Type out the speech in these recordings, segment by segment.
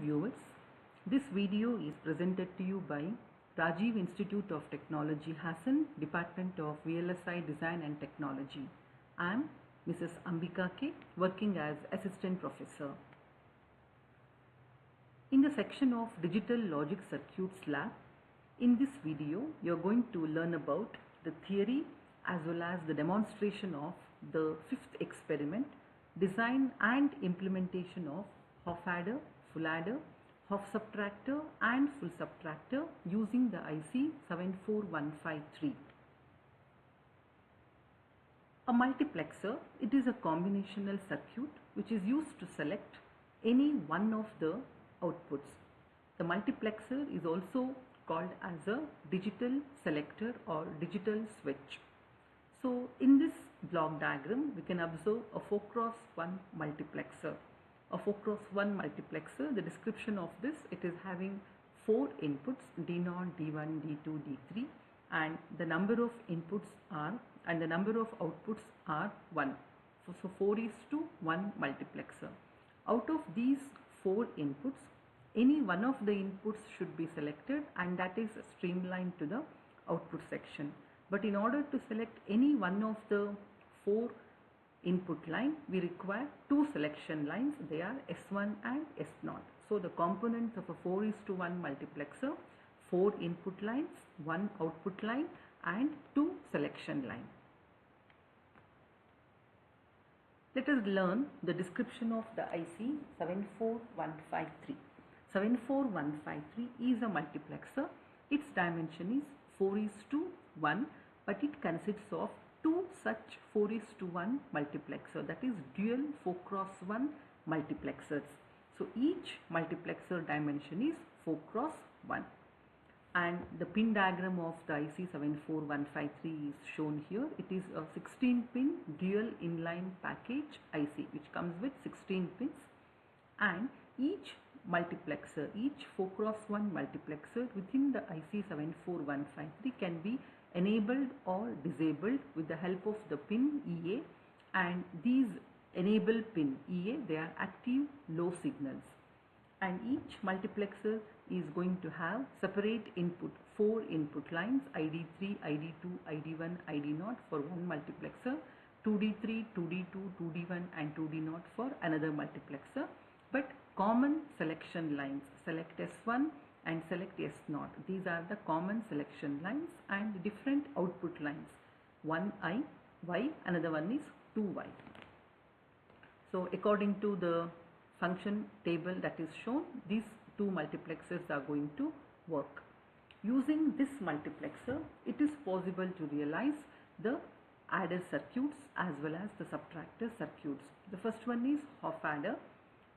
viewers, this video is presented to you by Rajiv Institute of Technology, Hassan, Department of VLSI Design and Technology. I am Mrs. Ambika K, working as Assistant Professor. In the section of Digital Logic Circuits Lab, in this video, you are going to learn about the theory as well as the demonstration of the fifth experiment, design and implementation of half adder, full adder, half subtractor and full subtractor using the IC 74153. A multiplexer, it is a combinational circuit which is used to select any one of the outputs. The multiplexer is also called as a digital selector or digital switch. So in this block diagram, we can observe a 4x1 multiplexer. A 4x1 multiplexer, the description of this, it is having 4 inputs D0, D1, D2, D3, and the number of inputs are and the number of outputs are 1. So 4:1 multiplexer. Out of these 4 inputs, any one of the inputs should be selected and that is streamlined to the output section. But in order to select any one of the 4 input line, we require 2 selection lines. They are S1 and S0. So the components of a 4:1 multiplexer, 4 input lines, 1 output line and 2 selection line. Let us learn the description of the IC 74153. 74153 is a multiplexer. Its dimension is 4:1, but it consists of 2 such 4:1 multiplexer, that is dual 4x1 multiplexers. So each multiplexer dimension is 4x1. And the pin diagram of the IC 74153 is shown here. It is a 16-pin dual inline package IC which comes with 16 pins, and each multiplexer, each 4x1 multiplexer within the IC 74153 can be enabled or disabled with the help of the pin EA, and these enable pin EA, they are active low signals. And each multiplexer is going to have separate input, 4 input lines, ID3, ID2, ID1, ID0 for one multiplexer, 2D3, 2D2, 2D1 and 2D0 for another multiplexer. But common selection lines, select S1 and select S0. These are the common selection lines, and different output lines, one I, Y, another one is 2Y. So according to the function table that is shown, these 2 multiplexers are going to work. Using this multiplexer, it is possible to realize the adder circuits as well as the subtractor circuits. The first one is half adder.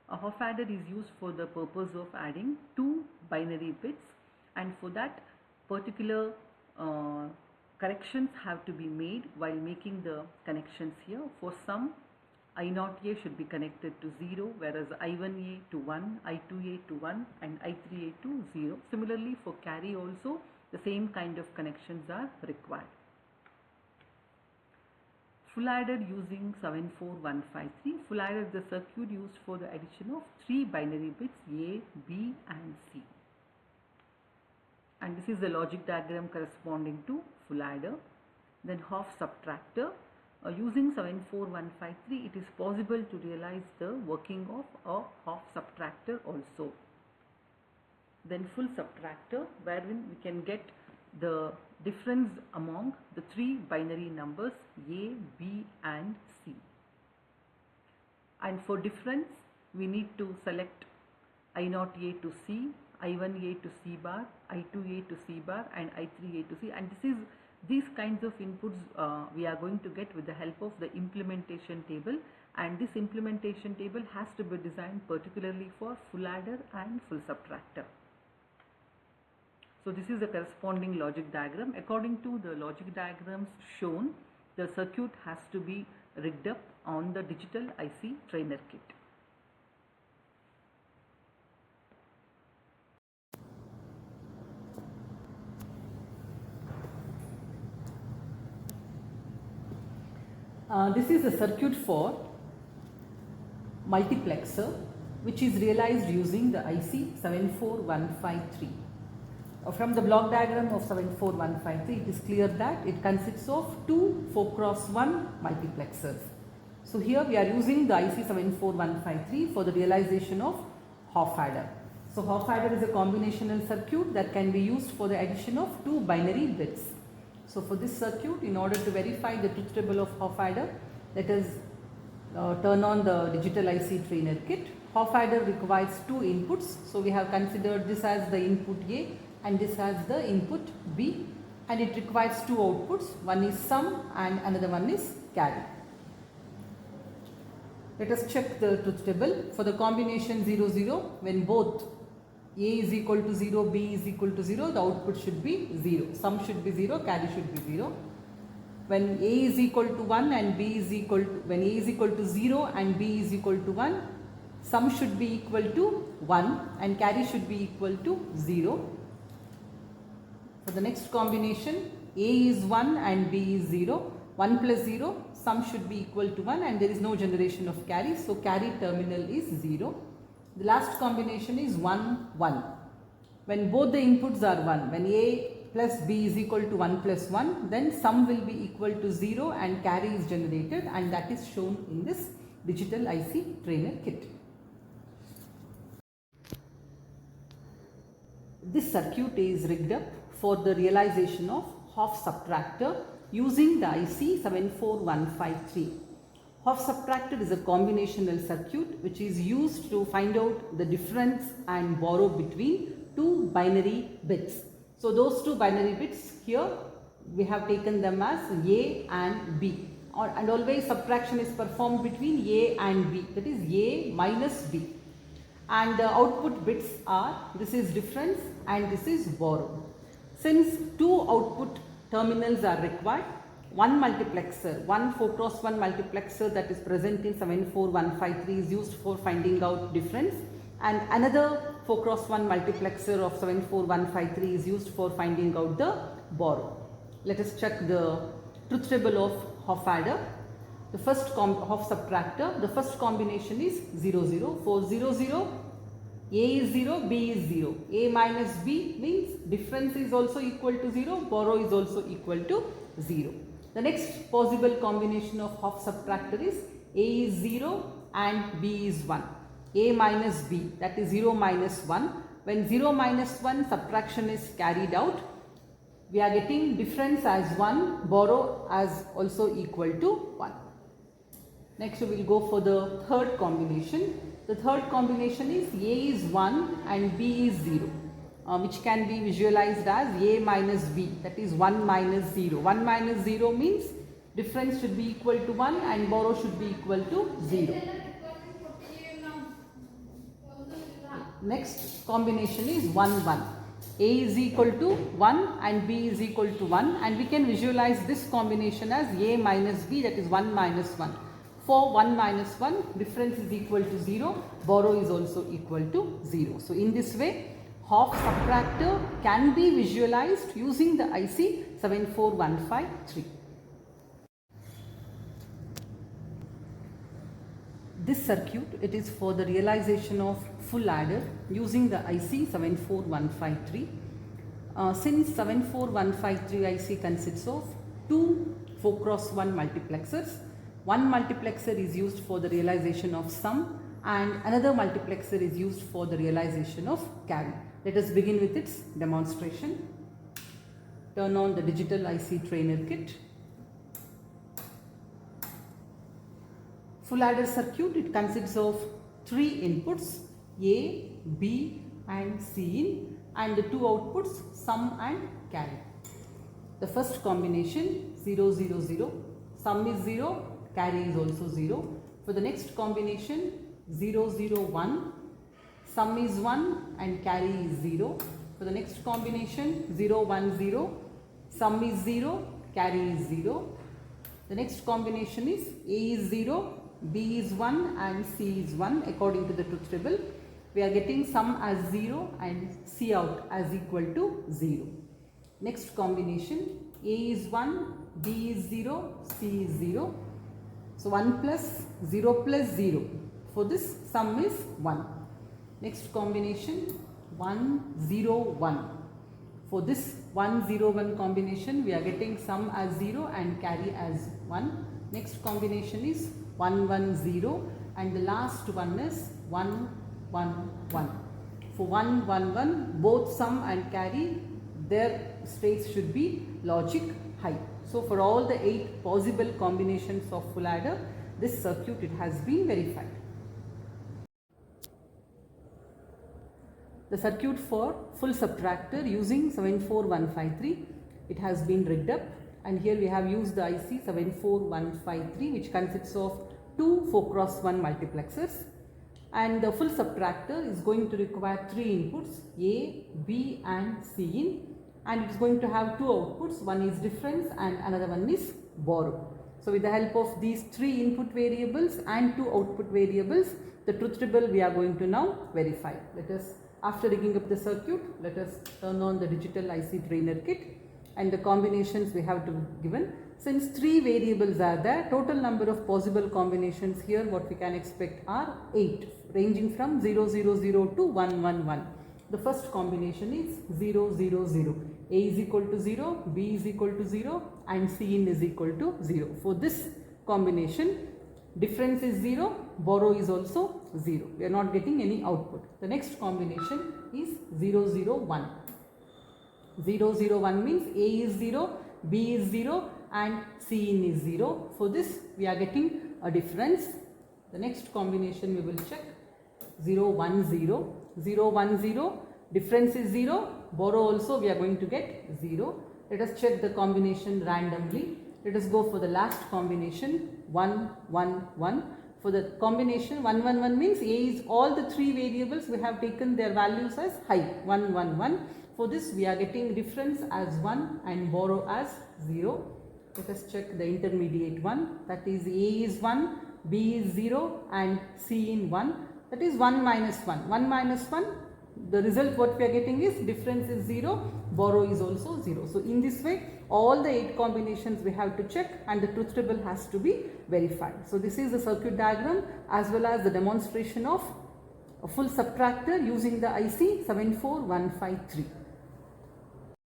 A half adder is used for the purpose of adding 2 binary bits, and for that particular corrections have to be made while making the connections here. For some, I0A should be connected to 0, whereas I1A to 1, I2A to 1 and I3A to 0. Similarly, for carry also the same kind of connections are required. Full adder using 74153. Full adder is the circuit used for the addition of 3 binary bits A, B and C. And this is the logic diagram corresponding to full adder. Then half subtractor. Using 74153, it is possible to realize the working of a half subtractor also. Then full subtractor, wherein we can get the difference among the 3 binary numbers A, B and C. And for difference, we need to select I0A to C, I1A to C bar, I2A to C bar and I3A to C, and these kinds of inputs we are going to get with the help of the implementation table, and this implementation table has to be designed particularly for full adder and full subtractor. So this is the corresponding logic diagram. According to the logic diagrams shown, the circuit has to be rigged up on the digital IC trainer kit. This is a circuit for multiplexer. which is realized using the IC 74153. From the block diagram of 74153, it is clear that it consists of two 4x1 multiplexers. So here we are using the IC 74153 for the realization of half adder. So half adder is a combinational circuit that can be used for the addition of two binary bits. So for this circuit, in order to verify the truth table of half adder, let us turn on the digital IC trainer kit. Half adder requires two inputs. So we have considered this as the input A and this as the input B, and it requires two outputs. One is sum and another one is carry. Let us check the truth table. For the combination 0, 0, when both A is equal to 0, B is equal to 0, the output should be 0. Sum should be 0, carry should be 0. When A is equal to 1 and B is equal to, when A is equal to 0 and B is equal to 1, sum should be equal to 1 and carry should be equal to 0. For the next combination, A is 1 and B is 0. 1 plus 0, sum should be equal to 1 and there is no generation of carry. So carry terminal is 0. The last combination is 1, 1. When both the inputs are 1, when A plus B is equal to 1 plus 1, then sum will be equal to 0 and carry is generated, and that is shown in this digital IC trainer kit. This circuit is rigged up for the realization of half subtractor using the IC 74153. Half subtractor is a combinational circuit which is used to find out the difference and borrow between two binary bits. So those two binary bits here we have taken them as A and B, and always subtraction is performed between A and B, that is A minus B. And the output bits are, this is difference and this is borrow. Since two output terminals are required, one multiplexer, one 4x1 multiplexer that is present in 74153 is used for finding out difference, and another 4x1 multiplexer of 74153 is used for finding out the borrow. Let us check the truth table of half adder. The first half subtractor, the first combination is 0, 0. For 0, 0, A is 0, B is 0. A minus B means difference is also equal to 0, borrow is also equal to 0. The next possible combination of half subtractor is A is 0 and B is 1. A minus B, that is 0 minus 1. When 0 minus 1 subtraction is carried out, we are getting difference as 1, borrow as also equal to 1. Next we will go for the third combination. The third combination is A is 1 and B is 0, which can be visualized as A minus B, that is 1 minus 0. 1 minus 0 means difference should be equal to 1 and borrow should be equal to 0. Next combination is 1, 1. A is equal to 1 and B is equal to 1, and we can visualize this combination as A minus B, that is 1 minus 1. For 1 minus 1, difference is equal to 0, borrow is also equal to 0. So in this way, half subtractor can be visualized using the IC 74153. This circuit, it is for the realization of full adder using the IC 74153. Since 74153 IC consists of two 4x1 multiplexers, one multiplexer is used for the realization of sum and another multiplexer is used for the realization of carry. Let us begin with its demonstration. Turn on the digital IC trainer kit. Full adder circuit, it consists of three inputs A, B and C in, and the two outputs sum and carry. The first combination 0, 0, 0, sum is 0, carry is also 0. For the next combination 0, 0, 1, sum is 1 and carry is 0. For the next combination 0, 1, 0, sum is 0, carry is 0. The next combination is A is 0, B is 1 and C is 1 according to the truth table. We are getting sum as 0 and C out as equal to 0. Next combination A is 1, B is 0, C is 0. So 1 plus 0 plus 0. For this, sum is 1. Next combination 101. For this 101 combination, we are getting sum as 0 and carry as 1. Next combination is 110 and the last one is 111. For 111, both sum and carry, their states should be logic high. So for all the 8 possible combinations of full adder, this circuit it has been verified. The circuit for full subtractor using 74153, it has been rigged up, and here we have used the IC 74153, which consists of 2 4x1 multiplexers, and the full subtractor is going to require 3 inputs A, B and C in, and it is going to have 2 outputs, one is difference and another one is borrow. So with the help of these 3 input variables and 2 output variables, the truth table we are going to now verify. Let us, after rigging up the circuit, let us turn on the digital IC trainer kit, and the combinations we have to given. Since 3 variables are there, total number of possible combinations here what we can expect are 8, ranging from 000 to 111. The first combination is 0 0 0. A is equal to 0, B is equal to 0 and C in is equal to 0. For this combination, difference is 0, borrow is also 0. We are not getting any output. The next combination is 0 0 1. 0 0 1 means A is 0, B is 0 and C in is 0. For this we are getting a difference. The next combination we will check 0 1 0. 0 1 0, difference is 0, borrow also we are going to get 0. Let us check the combination randomly. Let us go for the last combination 1 1 1. For the combination 1 1 1 means A is all the 3 variables we have taken their values as high 1 1 1. For this we are getting difference as 1 and borrow as 0. Let us check the intermediate one, that is A is 1, B is 0 and C in 1, that is 1 minus 1. 1 minus 1, the result what we are getting is difference is 0, borrow is also 0. So in this way all the 8 combinations we have to check and the truth table has to be verified. So this is the circuit diagram as well as the demonstration of a full subtractor using the IC 74153.